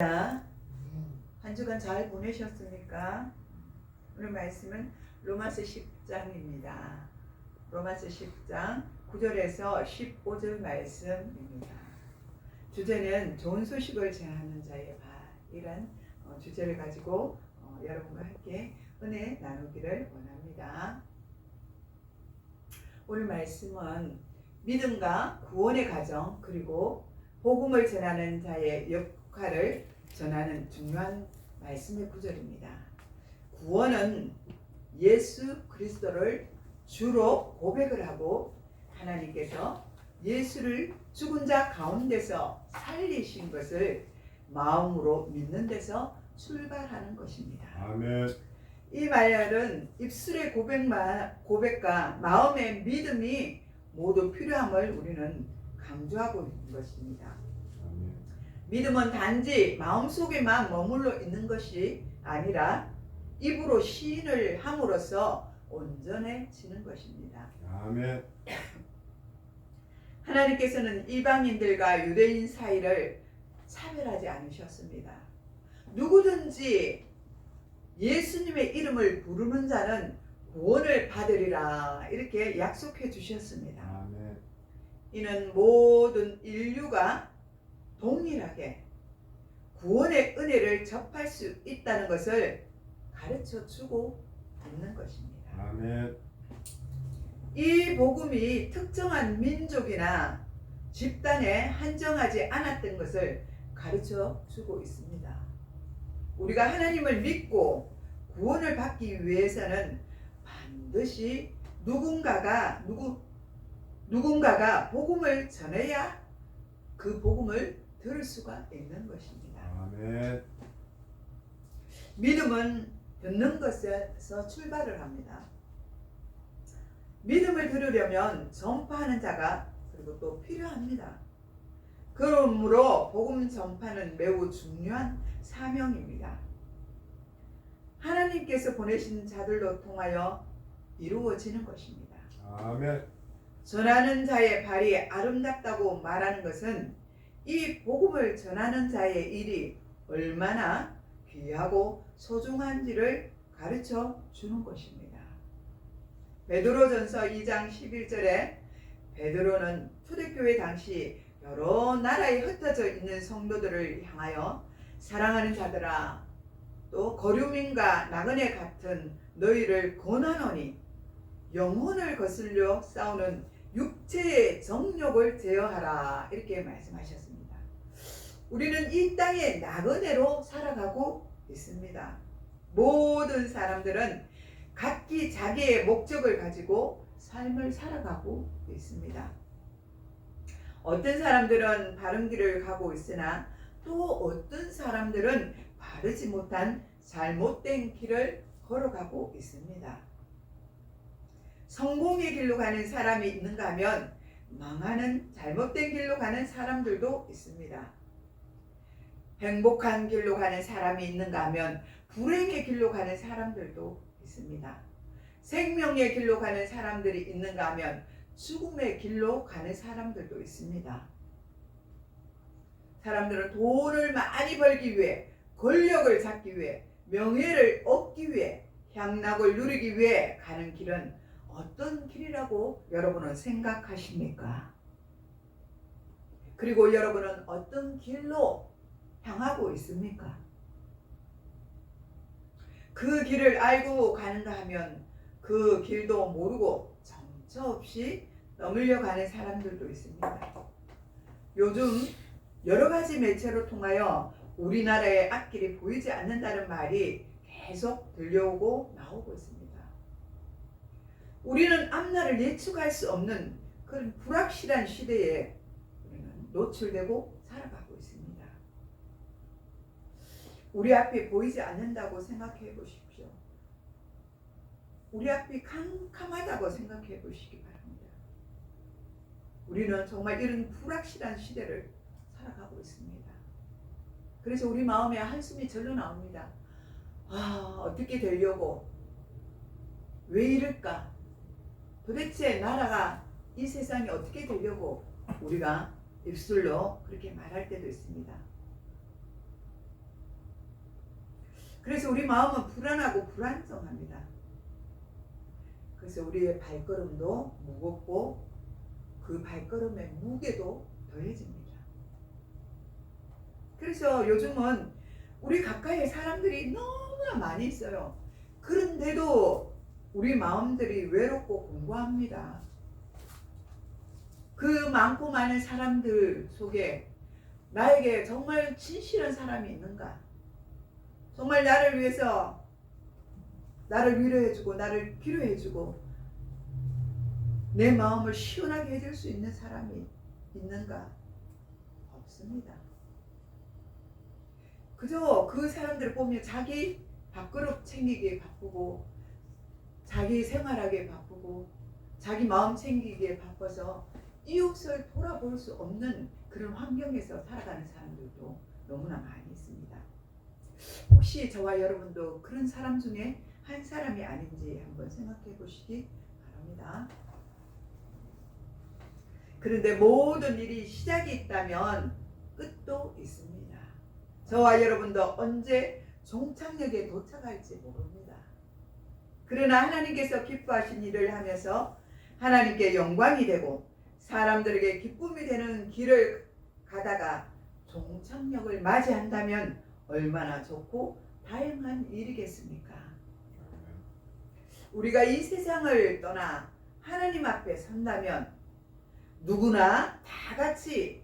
한 주간 잘 보내셨습니까? 오늘 말씀은 로마서 10장입니다. 로마서 10장 9절에서 15절 말씀입니다. 주제는 좋은 소식을 전하는 자의 발이란 주제를 가지고 여러분과 함께 은혜 나누기를 원합니다. 오늘 말씀은 믿음과 구원의 과정 그리고 복음을 전하는 자의 역할을 전하는 중요한 말씀의 구절입니다. 구원은 예수 그리스도를 주로 고백을 하고 하나님께서 예수를 죽은 자 가운데서 살리신 것을 마음으로 믿는 데서 출발하는 것입니다. 아멘. 이 말은 입술의 고백과 마음의 믿음이 모두 필요함을 우리는 강조하고 있는 것입니다. 아멘. 믿음은 단지 마음속에만 머물러 있는 것이 아니라 입으로 시인을 함으로써 온전해지는 것입니다. 아멘. 하나님께서는 이방인들과 유대인 사이를 차별하지 않으셨습니다. 누구든지 예수님의 이름을 부르는 자는 구원을 받으리라 이렇게 약속해 주셨습니다. 아멘. 이는 모든 인류가 동일하게 구원의 은혜를 접할 수 있다는 것을 가르쳐 주고 있는 것입니다. 아멘. 이 복음이 특정한 민족이나 집단에 한정하지 않았던 것을 가르쳐 주고 있습니다. 우리가 하나님을 믿고 구원을 받기 위해서는 반드시 누군가가 복음을 전해야 그 복음을 들을 수가 있는 것입니다. 아멘. 믿음은 듣는 것에서 출발을 합니다. 믿음을 들으려면 전파하는 자가 그리고 또 필요합니다. 그러므로 복음 전파는 매우 중요한 사명입니다. 하나님께서 보내신 자들로 통하여 이루어지는 것입니다. 아멘. 전하는 자의 발이 아름답다고 말하는 것은 이 복음을 전하는 자의 일이 얼마나 귀하고 소중한지를 가르쳐 주는 것입니다. 베드로전서 2장 11절에 베드로는 초대교회 당시 여러 나라에 흩어져 있는 성도들을 향하여 사랑하는 자들아 또 거류민과 나그네 같은 너희를 권하노니 영혼을 거슬려 싸우는 육체의 정욕을 제어하라 이렇게 말씀하셨습니다. 우리는 이 땅의 나그네로 살아가고 있습니다. 모든 사람들은 각기 자기의 목적을 가지고 삶을 살아가고 있습니다. 어떤 사람들은 바른 길을 가고 있으나 또 어떤 사람들은 바르지 못한 잘못된 길을 걸어가고 있습니다. 성공의 길로 가는 사람이 있는가 하면 망하는 잘못된 길로 가는 사람들도 있습니다. 행복한 길로 가는 사람이 있는가 하면 불행의 길로 가는 사람들도 있습니다. 생명의 길로 가는 사람들이 있는가 하면 죽음의 길로 가는 사람들도 있습니다. 사람들은 돈을 많이 벌기 위해, 권력을 잡기 위해, 명예를 얻기 위해, 향락을 누리기 위해 가는 길은 어떤 길이라고 여러분은 생각하십니까? 그리고 여러분은 어떤 길로 향하고 있습니까? 그 길을 알고 가는가 하면 그 길도 모르고 정처 없이 넘으려 가는 사람들도 있습니다. 요즘 여러 가지 매체로 통하여 우리나라의 앞길이 보이지 않는다는 말이 계속 들려오고 나오고 있습니다. 우리는 앞날을 예측할 수 없는 그런 불확실한 시대에 우리는 노출되고 살아가고 있습니다. 우리 앞이 보이지 않는다고 생각해 보십시오. 우리 앞이 캄캄하다고 생각해 보시기 바랍니다. 우리는 정말 이런 불확실한 시대를 살아가고 있습니다. 그래서 우리 마음에 한숨이 절로 나옵니다. 어떻게 되려고? 왜 이럴까? 도대체 나라가 이 세상이 어떻게 되려고 우리가 입술로 그렇게 말할 때도 있습니다. 그래서 우리 마음은 불안하고 불안정합니다. 그래서 우리의 발걸음도 무겁고 그 발걸음의 무게도 더해집니다. 그래서 요즘은 우리 가까이에 사람들이 너무나 많이 있어요. 그런데도 우리 마음들이 외롭고 공고합니다. 그 많고 많은 사람들 속에 나에게 정말 진실한 사람이 있는가? 정말 나를 위해서 나를 위로해주고 나를 기로해주고 내 마음을 시원하게 해줄 수 있는 사람이 있는가? 없습니다. 그저 그 사람들을 보면 자기 밥그릇 챙기기에 바쁘고 자기 생활하기에 바쁘고 자기 마음 챙기기에 바빠서 이웃을 돌아볼 수 없는 그런 환경에서 살아가는 사람들도 너무나 많이 있습니다. 혹시 저와 여러분도 그런 사람 중에 한 사람이 아닌지 한번 생각해 보시기 바랍니다. 그런데 모든 일이 시작이 있다면 끝도 있습니다. 저와 여러분도 언제 종착역에 도착할지 모릅니다. 그러나 하나님께서 기뻐하신 일을 하면서 하나님께 영광이 되고 사람들에게 기쁨이 되는 길을 가다가 종착역을 맞이한다면 얼마나 좋고 다양한 일이겠습니까? 우리가 이 세상을 떠나 하나님 앞에 선다면 누구나 다 같이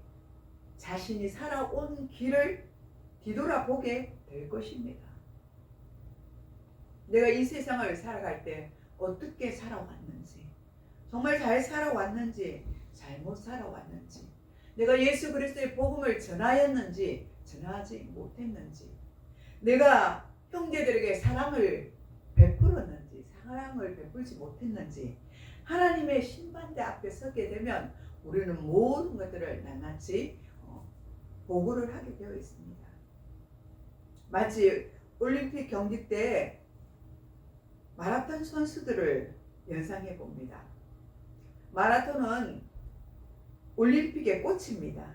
자신이 살아온 길을 뒤돌아보게 될 것입니다. 내가 이 세상을 살아갈 때 어떻게 살아왔는지, 정말 잘 살아왔는지, 잘못 살아왔는지, 내가 예수 그리스도의 복음을 전하였는지, 전하지 못했는지, 내가 형제들에게 사랑을 베풀었는지, 사랑을 베풀지 못했는지, 하나님의 심판대 앞에 서게 되면 우리는 모든 것들을 낱낱이 보고를 하게 되어 있습니다. 마치 올림픽 경기 때 마라톤 선수들을 연상해 봅니다. 마라톤은 올림픽의 꽃입니다.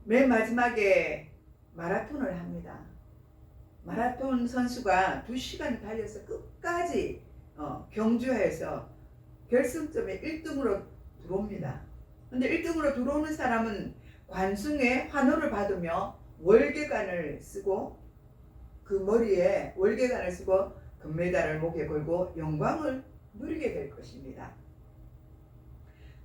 맨 마지막에 마라톤을 합니다. 마라톤 선수가 2시간 달려서 끝까지 경주해서 결승점에 1등으로 들어옵니다. 근데 1등으로 들어오는 사람은 관중의 환호를 받으며 월계관을 쓰고 그 머리에 월계관을 쓰고 금메달을 목에 걸고 영광을 누리게 될 것입니다.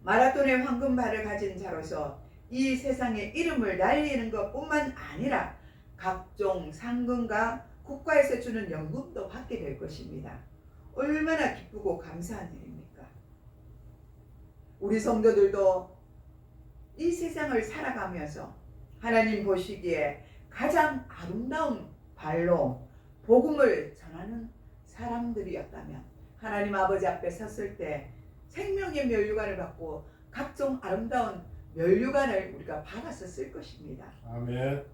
마라톤의 황금발을 가진 자로서 이 세상에 이름을 날리는 것뿐만 아니라 각종 상금과 국가에서 주는 연금도 받게 될 것입니다. 얼마나 기쁘고 감사한 일입니까? 우리 성도들도 이 세상을 살아가면서 하나님 보시기에 가장 아름다운 발로 복음을 전하는 사람들이었다면 하나님 아버지 앞에 섰을 때 생명의 면류관을 받고 각종 아름다운 면류관을 우리가 받았었을 것입니다. 아멘.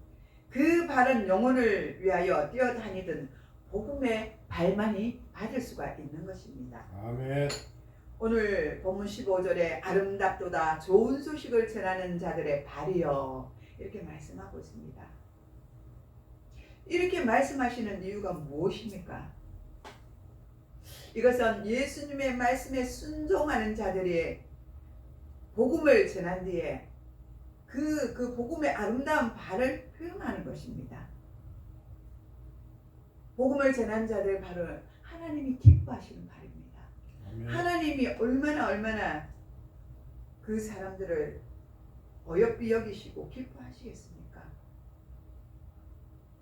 그 바른 영혼을 위하여 뛰어다니던 복음의 발만이 받을 수가 있는 것입니다. 아멘. 오늘 본문 15절에 아름답도다 좋은 소식을 전하는 자들의 발이여 이렇게 말씀하고 있습니다. 이렇게 말씀하시는 이유가 무엇입니까? 이것은 예수님의 말씀에 순종하는 자들이 복음을 전한 뒤에 그 복음의 아름다운 발을 표현하는 것입니다. 복음을 전한 자들 발은 하나님이 기뻐하시는 발입니다. 아멘. 하나님이 얼마나 그 사람들을 어여삐 여기시고 기뻐하시겠습니까?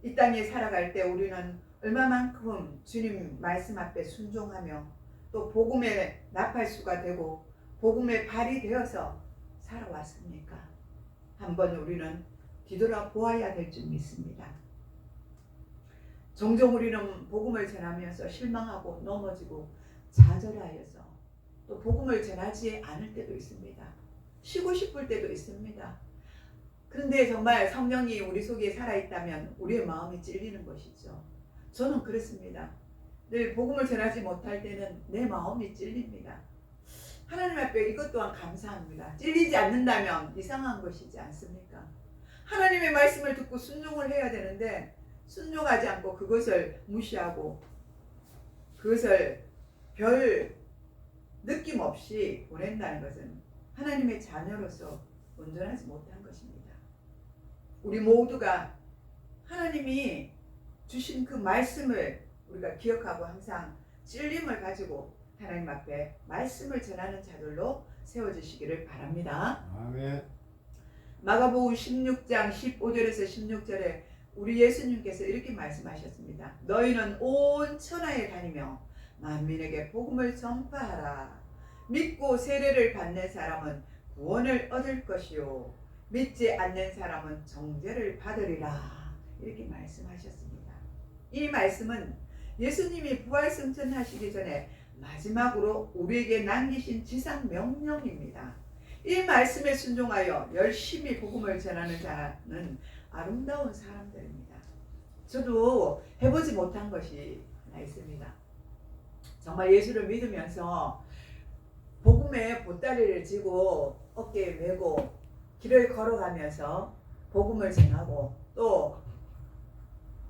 이 땅에 살아갈 때 우리는 얼마만큼 주님 말씀 앞에 순종하며 또 복음의 나팔수가 되고 복음의 발이 되어서 살아왔습니까? 한번 우리는 뒤돌아보아야 될 줄 믿습니다. 종종 우리는 복음을 전하면서 실망하고 넘어지고 좌절하여서 또 복음을 전하지 않을 때도 있습니다. 쉬고 싶을 때도 있습니다. 그런데 정말 성령이 우리 속에 살아있다면 우리의 마음이 찔리는 것이죠. 저는 그렇습니다. 늘 복음을 전하지 못할 때는 내 마음이 찔립니다. 하나님 앞에 이것 또한 감사합니다. 찔리지 않는다면 이상한 것이지 않습니까? 하나님의 말씀을 듣고 순종을 해야 되는데 순종하지 않고 그것을 무시하고 그것을 별 느낌 없이 보낸다는 것은 하나님의 자녀로서 온전하지 못한 것입니다. 우리 모두가 하나님이 주신 그 말씀을 우리가 기억하고 항상 찔림을 가지고 하나님 앞에 말씀을 전하는 자들로 세워주시기를 바랍니다. 아멘. 마가복음 16장 15절에서 16절에 우리 예수님께서 이렇게 말씀하셨습니다. 너희는 온 천하에 다니며 만민에게 복음을 전파하라. 믿고 세례를 받는 사람은 구원을 얻을 것이요 믿지 않는 사람은 정죄를 받으리라. 이렇게 말씀하셨습니다. 이 말씀은 예수님이 부활승천하시기 전에 마지막으로 우리에게 남기신 지상 명령입니다. 이 말씀에 순종하여 열심히 복음을 전하는 자는 아름다운 사람들입니다. 저도 해보지 못한 것이 하나 있습니다. 정말 예수를 믿으면서 복음의 보따리를 쥐고 어깨에 메고 길을 걸어가면서 복음을 전하고 또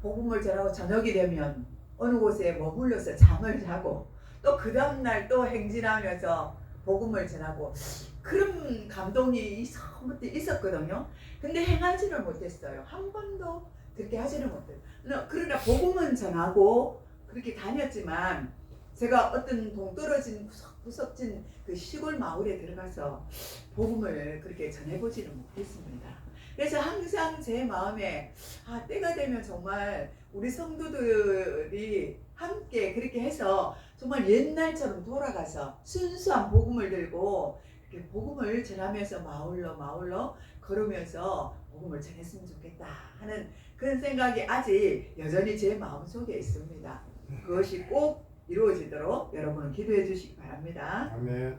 복음을 전하고 저녁이 되면 어느 곳에 머물러서 잠을 자고 또 그 다음날 또 행진하면서 복음을 전하고 그런 감동이 처음부터 있었거든요. 근데 행하지를 못했어요. 한 번도 그렇게 하지를 못해요. 그러나 복음은 전하고 그렇게 다녔지만 제가 어떤 동떨어진 구석진 그 시골 마을에 들어가서 복음을 그렇게 전해보지는 못했습니다. 그래서 항상 제 마음에 때가 되면 정말 우리 성도들이 함께 그렇게 해서 정말 옛날처럼 돌아가서 순수한 복음을 들고 이렇게 복음을 전하면서 마을로 걸으면서 복음을 전했으면 좋겠다 하는 그런 생각이 아직 여전히 제 마음속에 있습니다. 그것이 꼭 이루어지도록 여러분은 기도해 주시기 바랍니다. 아멘.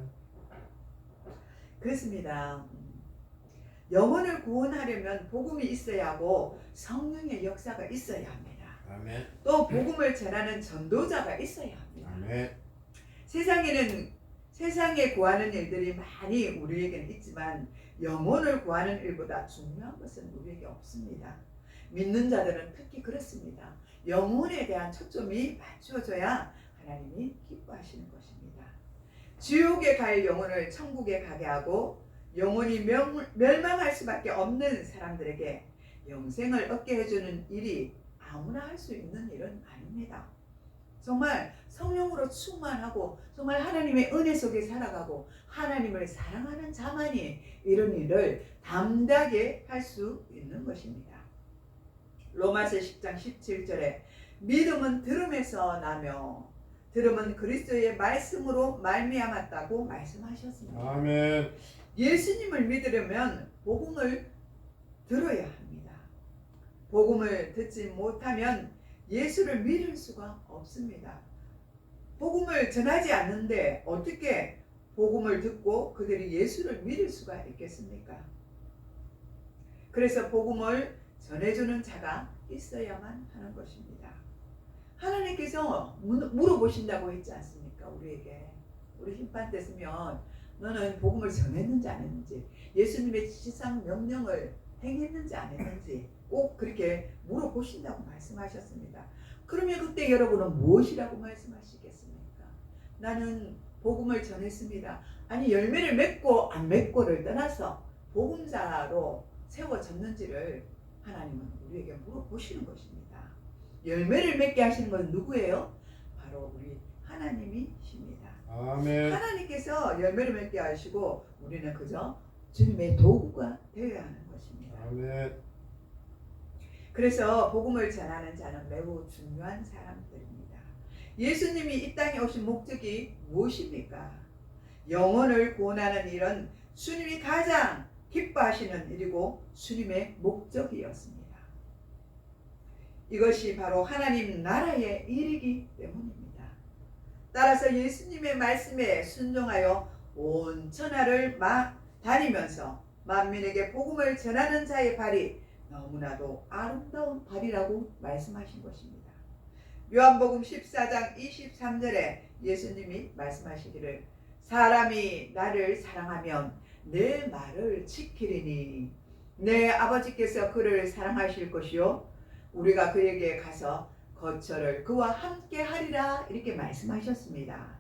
그렇습니다. 영혼을 구원하려면 복음이 있어야 하고 성령의 역사가 있어야 합니다. 아멘. 또 복음을 전하는 전도자가 있어야 합니다. 아멘. 세상에 구하는 일들이 많이 우리에게는 있지만 영혼을 구하는 일보다 중요한 것은 우리에게 없습니다. 믿는 자들은 특히 그렇습니다. 영혼에 대한 초점이 맞춰져야 하나님이 기뻐하시는 것입니다. 지옥에 갈 영혼을 천국에 가게 하고 영혼이 멸망할 수밖에 없는 사람들에게 영생을 얻게 해주는 일이 아무나 할 수 있는 일은 아닙니다. 정말 성령으로 충만하고 정말 하나님의 은혜 속에 살아가고 하나님을 사랑하는 자만이 이런 일을 담대하게 할 수 있는 것입니다. 로마서 10장 17절에 믿음은 들음에서 나며 들음은 그리스도의 말씀으로 말미암았다고 말씀하셨습니다. 아멘. 예수님을 믿으려면 복음을 들어야 합니다. 복음을 듣지 못하면 예수를 믿을 수가 없습니다. 복음을 전하지 않는데 어떻게 복음을 듣고 그들이 예수를 믿을 수가 있겠습니까? 그래서 복음을 전해주는 자가 있어야만 하는 것입니다. 하나님께서 물어보신다고 했지 않습니까? 우리에게. 우리 힘판 됐으면 너는 복음을 전했는지 안 했는지, 예수님의 지상 명령을 행했는지 안 했는지 꼭 그렇게 물어보신다고 말씀하셨습니다. 그러면 그때 여러분은 무엇이라고 말씀하시겠습니까? 나는 복음을 전했습니다. 아니 열매를 맺고 안 맺고를 떠나서 복음자로 세워졌는지를 하나님은 우리에게 물어보시는 것입니다. 열매를 맺게 하시는 건 누구예요? 바로 우리 하나님이십니다. 아멘. 하나님께서 열매를 맺게 하시고 우리는 그저 주님의 도구가 되어야 하는 것입니다. 아멘. 그래서 복음을 전하는 자는 매우 중요한 사람들입니다. 예수님이 이 땅에 오신 목적이 무엇입니까? 영혼을 구원하는 일은 주님이 가장 기뻐하시는 일이고 주님의 목적이었습니다. 이것이 바로 하나님 나라의 일이기 때문입니다. 따라서 예수님의 말씀에 순종하여 온 천하를 다니면서 만민에게 복음을 전하는 자의 발이 너무나도 아름다운 발이라고 말씀하신 것입니다. 요한복음 14장 23절에 예수님이 말씀하시기를 사람이 나를 사랑하면 내 말을 지키리니 내 아버지께서 그를 사랑하실 것이요 우리가 그에게 가서 거처를 그와 함께 하리라 이렇게 말씀하셨습니다.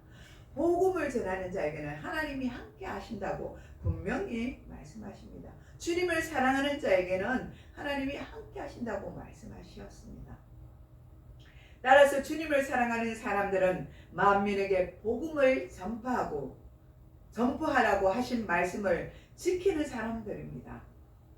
복음을 전하는 자에게는 하나님이 함께 하신다고 분명히 말씀하십니다. 주님을 사랑하는 자에게는 하나님이 함께 하신다고 말씀하셨습니다. 따라서 주님을 사랑하는 사람들은 만민에게 복음을 전파하라고 하신 말씀을 지키는 사람들입니다.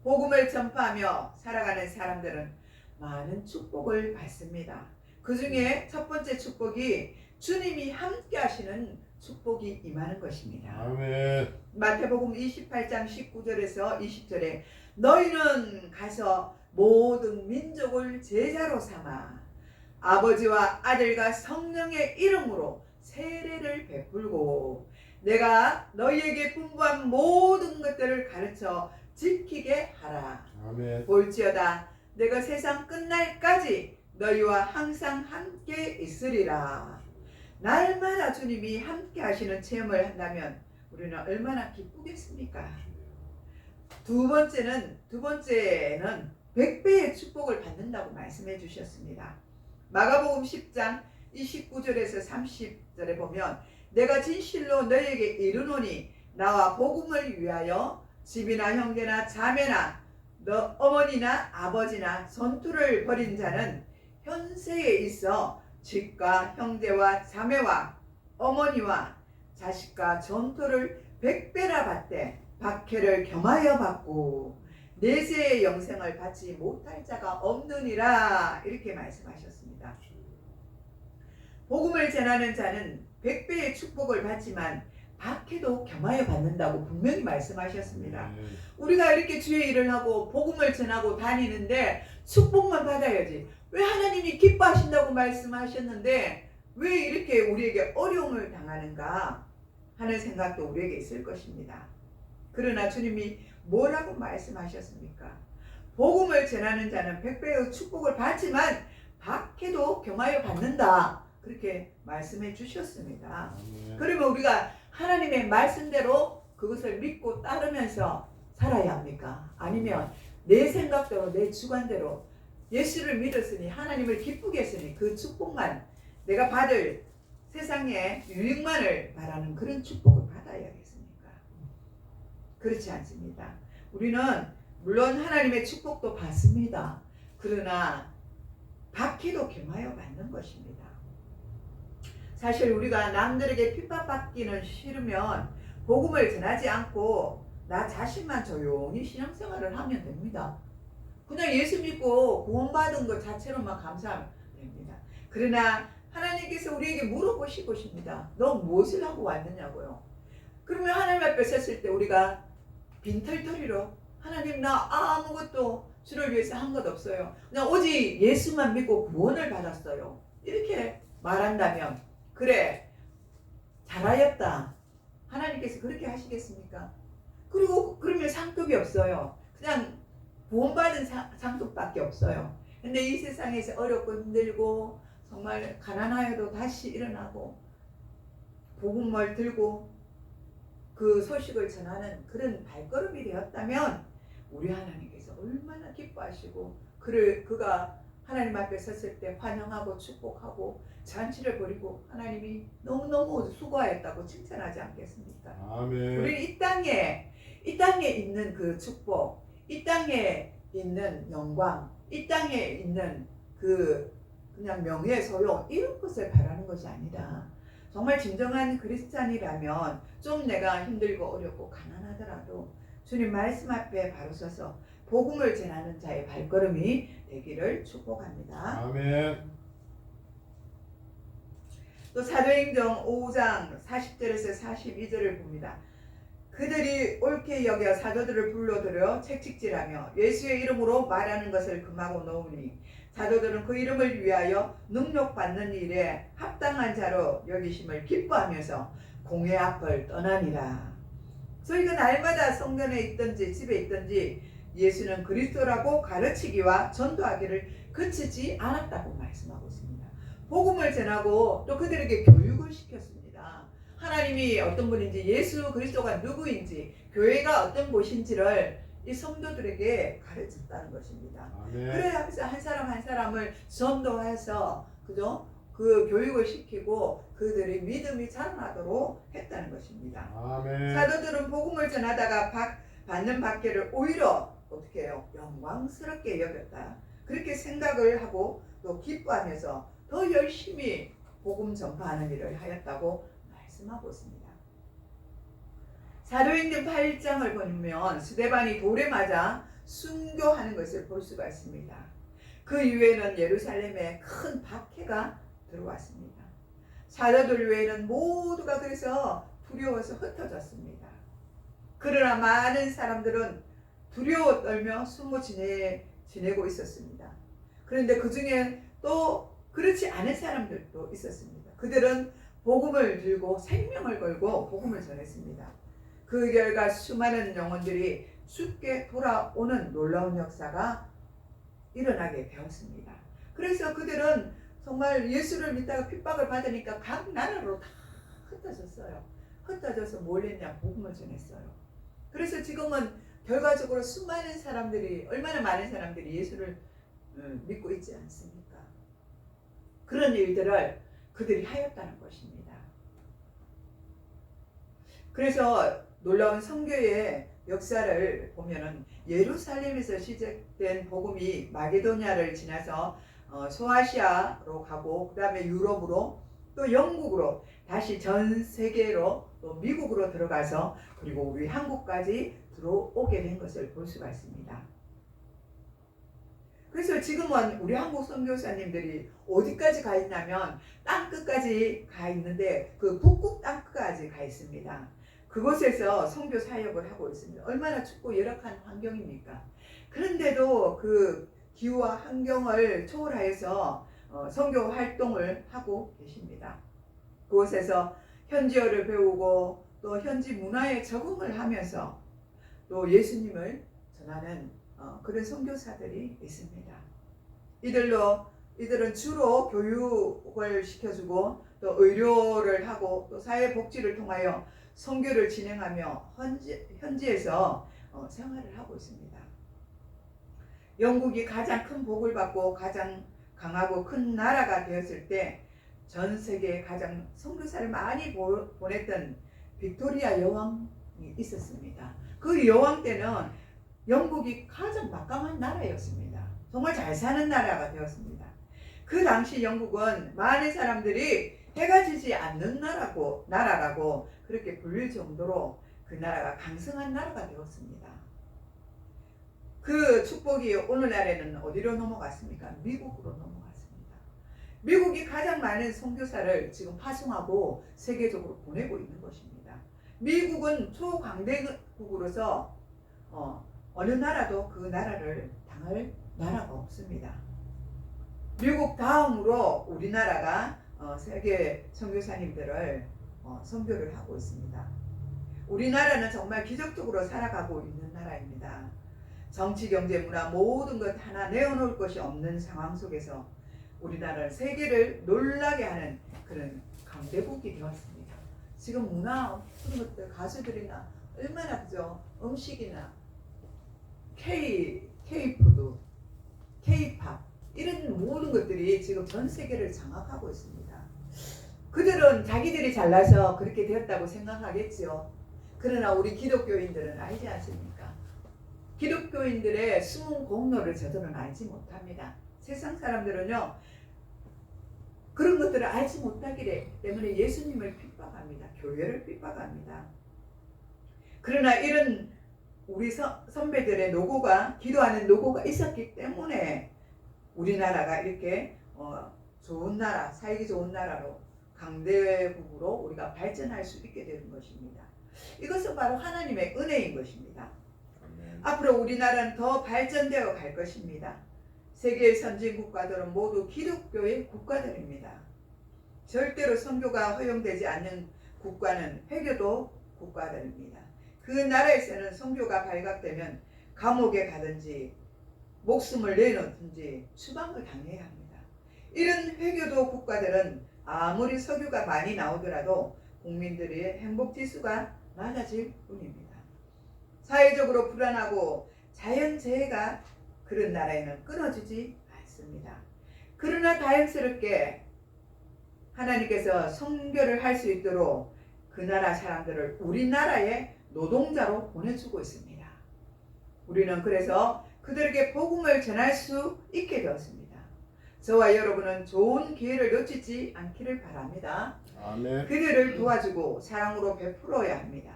복음을 전파하며 살아가는 사람들은 많은 축복을 받습니다. 그 중에 첫 번째 축복이 주님이 함께 하시는 축복이 임하는 것입니다. 아멘. 마태복음 28장 19절에서 20절에 너희는 가서 모든 민족을 제자로 삼아 아버지와 아들과 성령의 이름으로 세례를 베풀고 내가 너희에게 분부한 모든 것들을 가르쳐 지키게 하라. 아멘. 볼지어다 내가 세상 끝날까지 너희와 항상 함께 있으리라. 날마다 주님이 함께 하시는 체험을 한다면 우리는 얼마나 기쁘겠습니까? 두 번째는 100배의 축복을 받는다고 말씀해 주셨습니다. 마가복음 10장 29절에서 30절에 보면 내가 진실로 너희에게 이르노니 나와 복음을 위하여 집이나 형제나 자매나 너 어머니나 아버지나 전투를 벌인 자는 현세에 있어 집과 형제와 자매와 어머니와 자식과 전투를 100배나 받되 박해를 겸하여 받고 내세의 영생을 받지 못할 자가 없느니라 이렇게 말씀하셨습니다. 복음을 전하는 자는 100배의 축복을 받지만 박해도 겸하여 받는다고 분명히 말씀하셨습니다. 우리가 이렇게 주의 일을 하고 복음을 전하고 다니는데 축복만 받아야지. 왜 하나님이 기뻐하신다고 말씀하셨는데 왜 이렇게 우리에게 어려움을 당하는가 하는 생각도 우리에게 있을 것입니다. 그러나 주님이 뭐라고 말씀하셨습니까? 복음을 전하는 자는 100배의 축복을 받지만 박해도 겸하여 받는다. 그렇게 말씀해 주셨습니다. 그러면 우리가 하나님의 말씀대로 그것을 믿고 따르면서 살아야 합니까? 아니면 내 생각대로 내 주관대로 예수를 믿었으니 하나님을 기쁘게 했으니 그 축복만 내가 받을 세상의 유익만을 바라는 그런 축복을 받아야겠습니까? 그렇지 않습니다. 우리는 물론 하나님의 축복도 받습니다. 그러나 박해도 겸하여 받는 것입니다. 사실 우리가 남들에게 핍박받기는 싫으면 복음을 전하지 않고 나 자신만 조용히 신앙생활을 하면 됩니다. 그냥 예수 믿고 구원받은 것 자체로만 감사하면 됩니다. 그러나 하나님께서 우리에게 물어보시고 싶습니다. 너 무엇을 하고 왔느냐고요. 그러면 하나님 앞에 섰을 때 우리가 빈털터리로 하나님 나 아무것도 주를 위해서 한 것 없어요. 그냥 오직 예수만 믿고 구원을 받았어요. 이렇게 말한다면 그래 잘하였다. 하나님께서 그렇게 하시겠습니까? 그리고 그러면 상급이 없어요. 그냥 구원받은 상급밖에 없어요. 근데 이 세상에서 어렵고 힘들고 정말 가난하여도 다시 일어나고 복음을 들고 그 소식을 전하는 그런 발걸음이 되었다면 우리 하나님께서 얼마나 기뻐하시고 그가 하나님 앞에 섰을 때 환영하고 축복하고 잔치를 벌이고 하나님이 너무너무 수고하였다고 칭찬하지 않겠습니까? 아멘. 우리 이 땅에 있는 그 축복, 이 땅에 있는 영광, 이 땅에 있는 그 그냥 명예, 소용 이런 것을 바라는 것이 아니라 정말 진정한 그리스찬이라면 좀 내가 힘들고 어렵고 가난하더라도 주님 말씀 앞에 바로 서서 복음을 전하는 자의 발걸음이 되기를 축복합니다. 아멘. 또 사도행전 5장 40절에서 42절을 봅니다. 그들이 옳게 여겨 사도들을 불러들여 채찍질하며 예수의 이름으로 말하는 것을 금하고 놓으니 사도들은 그 이름을 위하여 능력받는 일에 합당한 자로 여기심을 기뻐하면서 공회 앞을 떠나니라. 저희가 날마다 성전에 있든지 집에 있든지 예수는 그리스도라고 가르치기와 전도하기를 그치지 않았다고 말씀하고 있습니다. 복음을 전하고 또 그들에게 교육을 시켰습니다. 하나님이 어떤 분인지 예수 그리스도가 누구인지 교회가 어떤 곳인지를 이 성도들에게 가르쳤다는 것입니다. 아멘. 그래야 한 사람 한 사람을 전도해서 그죠? 그 교육을 시키고 그들이 믿음이 자라나도록 했다는 것입니다. 아멘. 사도들은 복음을 전하다가 받는 받기를 오히려 어떻게 해요? 영광스럽게 여겼다. 그렇게 생각을 하고 또 기뻐하면서 더 열심히 복음 전파하는 일을 하였다고 말씀하고 있습니다. 사도행전 8장을 보면 스데반이 돌에 맞아 순교하는 것을 볼 수가 있습니다. 그 이후에는 예루살렘에 큰 박해가 들어왔습니다. 사도들 외에는 모두가 그래서 두려워서 흩어졌습니다. 그러나 많은 사람들은 두려워 떨며 숨어 지내고 있었습니다. 그런데 그 중에 또 그렇지 않은 사람들도 있었습니다. 그들은 복음을 들고 생명을 걸고 복음을 전했습니다. 그 결과 수많은 영혼들이 죽게 돌아오는 놀라운 역사가 일어나게 되었습니다. 그래서 그들은 정말 예수를 믿다가 핍박을 받으니까 각 나라로 다 흩어졌어요. 흩어져서 뭘 했냐? 복음을 전했어요. 그래서 지금은 결과적으로 수많은 사람들이, 얼마나 많은 사람들이 예수를 믿고 있지 않습니까? 그런 일들을 그들이 하였다는 것입니다. 그래서 놀라운 선교의 역사를 보면은 예루살렘에서 시작된 복음이 마게도냐를 지나서 소아시아로 가고 그 다음에 유럽으로 또 영국으로 다시 전 세계로 또 미국으로 들어가서 그리고 우리 한국까지 들어오게 된 것을 볼 수가 있습니다. 그래서 지금은 우리 한국 선교사님들이 어디까지 가 있냐면 땅끝까지 가 있는데 그 북극 땅끝까지 가 있습니다. 그곳에서 선교 사역을 하고 있습니다. 얼마나 춥고 열악한 환경입니까? 그런데도 그 기후와 환경을 초월하여서 선교 활동을 하고 계십니다. 그곳에서 현지어를 배우고 또 현지 문화에 적응을 하면서 또 예수님을 전하는 그런 선교사들이 있습니다. 이들은 주로 교육을 시켜주고 또 의료를 하고 또 사회복지를 통하여 선교를 진행하며 현지에서 생활을 하고 있습니다. 영국이 가장 큰 복을 받고 가장 강하고 큰 나라가 되었을 때 전 세계에 가장 선교사를 많이 보냈던 빅토리아 여왕이 있었습니다. 그 여왕 때는 영국이 가장 막강한 나라였습니다. 정말 잘 사는 나라가 되었습니다. 그 당시 영국은 많은 사람들이 해가 지지 않는 나라라고 그렇게 불릴 정도로 그 나라가 강성한 나라가 되었습니다. 그 축복이 오늘날에는 어디로 넘어갔습니까? 미국으로 넘어갔습니다. 미국이 가장 많은 선교사를 지금 파송하고 세계적으로 보내고 있는 것입니다. 미국은 초강대국으로서 어느 나라도 그 나라를 당할 나라가 없습니다. 미국 다음으로 우리나라가 세계 선교사님들을 선교를 하고 있습니다. 우리나라는 정말 기적적으로 살아가고 있는 나라입니다. 정치, 경제, 문화 모든 것 하나 내어놓을 것이 없는 상황 속에서 우리나라는 세계를 놀라게 하는 그런 강대국이 되었습니다. 지금 문화 그런 것들 가수들이나 얼마나 그죠? 음식이나 K-푸드, K-팝 이런 모든 것들이 지금 전 세계를 장악하고 있습니다. 그들은 자기들이 잘나서 그렇게 되었다고 생각하겠지요. 그러나 우리 기독교인들은 알지 않습니까? 기독교인들의 숨은 공로를 저들은 알지 못합니다. 세상 사람들은요 그런 것들을 알지 못하기 때문에 예수님을 핍박합니다. 교회를 핍박합니다. 그러나 이런 우리 선배들의 노고가 기도하는 노고가 있었기 때문에 우리나라가 이렇게 좋은 나라, 살기 좋은 나라로 강대국으로 우리가 발전할 수 있게 되는 것입니다. 이것은 바로 하나님의 은혜인 것입니다. 아멘. 앞으로 우리나라는 더 발전되어 갈 것입니다. 세계의 선진 국가들은 모두 기독교의 국가들입니다. 절대로 선교가 허용되지 않는 국가는 회교도 국가들입니다. 그 나라에서는 선교가 발각되면 감옥에 가든지 목숨을 내놓든지 추방을 당해야 합니다. 이런 회교도 국가들은 아무리 석유가 많이 나오더라도 국민들의 행복 지수가 낮아질 뿐입니다. 사회적으로 불안하고 자연재해가 그런 나라에는 끊어지지 않습니다. 그러나 다행스럽게 하나님께서 선교를 할 수 있도록 그 나라 사람들을 우리나라에 노동자로 보내주고 있습니다. 우리는 그래서 그들에게 복음을 전할 수 있게 되었습니다. 저와 여러분은 좋은 기회를 놓치지 않기를 바랍니다. 아멘. 그들을 도와주고 사랑으로 베풀어야 합니다.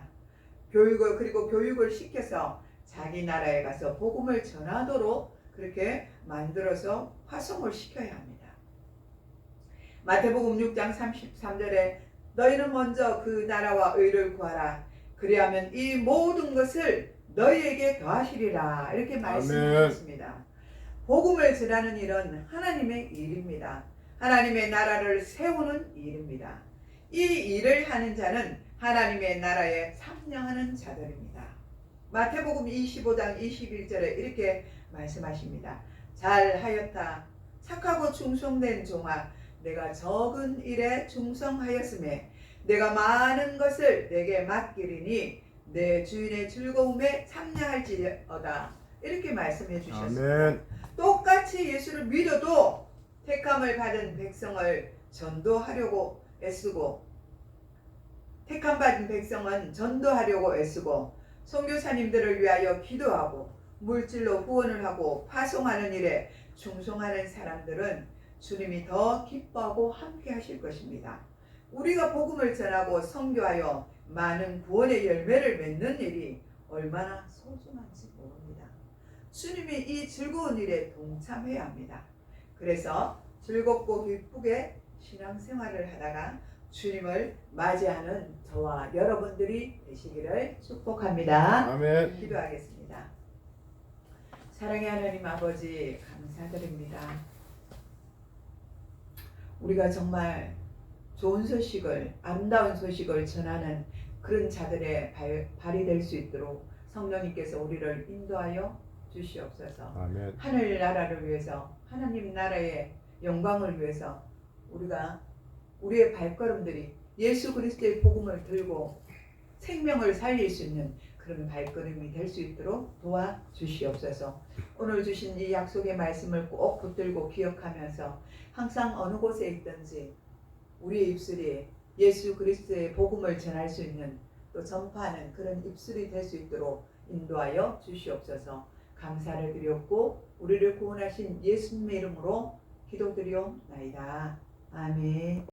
교육을 시켜서 자기 나라에 가서 복음을 전하도록 그렇게 만들어서 화성을 시켜야 합니다. 마태복음 6장 33절에 너희는 먼저 그 나라와 의를 구하라. 그리하면 이 모든 것을 너희에게 더하시리라. 이렇게 말씀하셨습니다. 복음을 전하는 일은 하나님의 일입니다. 하나님의 나라를 세우는 일입니다. 이 일을 하는 자는 하나님의 나라에 참여하는 자들입니다. 마태복음 25장 21절에 이렇게 말씀하십니다. 잘하였다. 착하고 충성된 종아, 내가 적은 일에 충성하였음에 내가 많은 것을 내게 맡기리니 내 주인의 즐거움에 참여할지어다. 이렇게 말씀해 주셨습니다. 아멘. 똑같이 예수를 믿어도 택함을 받은 백성을 전도하려고 애쓰고, 택함 받은 백성은 전도하려고 애쓰고, 선교사님들을 위하여 기도하고 물질로 후원을 하고 파송하는 일에 충성하는 사람들은 주님이 더 기뻐하고 함께 하실 것입니다. 우리가 복음을 전하고 선교하여 많은 구원의 열매를 맺는 일이 얼마나 소중한지 모릅니다. 주님이 이 즐거운 일에 동참해야 합니다. 그래서 즐겁고 기쁘게 신앙생활을 하다가 주님을 맞이하는 저와 여러분들이 되시기를 축복합니다. 아멘. 기도하겠습니다. 사랑의 하나님 아버지, 감사드립니다. 우리가 정말 좋은 소식을, 아름다운 소식을 전하는 그런 자들의 발이 될 수 있도록 성령님께서 우리를 인도하여 주시옵소서. 아멘. 하늘나라를 위해서, 하나님 나라의 영광을 위해서 우리의 발걸음들이 예수 그리스도의 복음을 들고 생명을 살릴 수 있는 그런 발걸음이 될 수 있도록 도와주시옵소서. 오늘 주신 이 약속의 말씀을 꼭 붙들고 기억하면서 항상 어느 곳에 있든지 우리의 입술이 예수 그리스도의 복음을 전할 수 있는, 또 전파하는 그런 입술이 될 수 있도록 인도하여 주시옵소서. 감사를 드렸고 우리를 구원하신 예수님의 이름으로 기도드리옵나이다. 아멘.